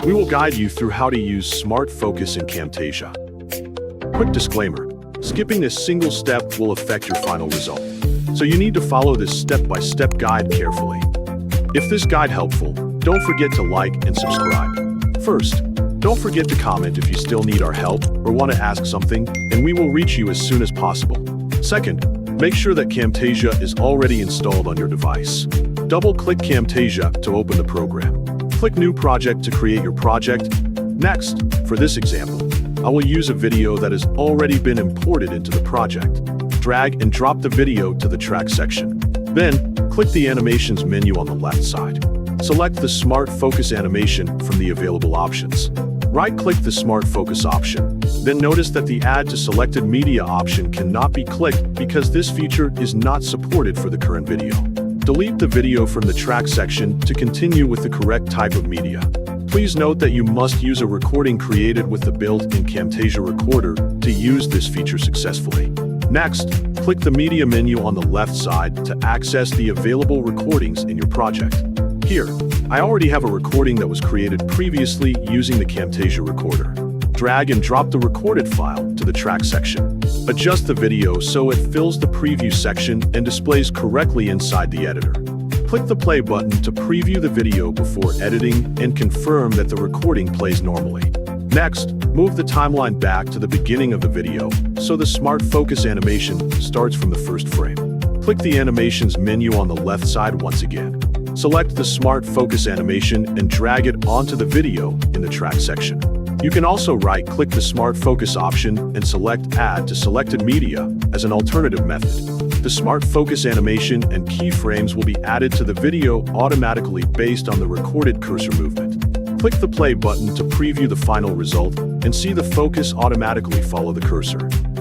We will guide you through how to use Smart Focus in Camtasia. Quick disclaimer, skipping a single step will affect your final result, so you need to follow this step-by-step guide carefully. If this guide helpful, don't forget to like and subscribe. First, don't forget to comment if you still need our help or want to ask something, and we will reach you as soon as possible. Second, make sure that Camtasia is already installed on your device. Double-click Camtasia to open the program. Click New Project to create your project. Next, for this example, I will use a video that has already been imported into the project. Drag and drop the video to the track section. Then, click the Animations menu on the left side. Select the Smart Focus animation from the available options. Right-click the Smart Focus option. Then notice that the Add to Selected Media option cannot be clicked because this feature is not supported for the current video. Delete the video from the track section to continue with the correct type of media. Please note that you must use a recording created with the built-in Camtasia recorder to use this feature successfully. Next, click the Media menu on the left side to access the available recordings in your project. Here, I already have a recording that was created previously using the Camtasia recorder. Drag and drop the recorded file to the track section. Adjust the video so it fills the preview section and displays correctly inside the editor. Click the play button to preview the video before editing and confirm that the recording plays normally. Next, move the timeline back to the beginning of the video so the Smart Focus animation starts from the first frame. Click the Animations menu on the left side once again. Select the Smart Focus animation and drag it onto the video in the track section. You can also right-click the Smart Focus option and select Add to Selected Media as an alternative method. The Smart Focus animation and keyframes will be added to the video automatically based on the recorded cursor movement. Click the play button to preview the final result and see the focus automatically follow the cursor.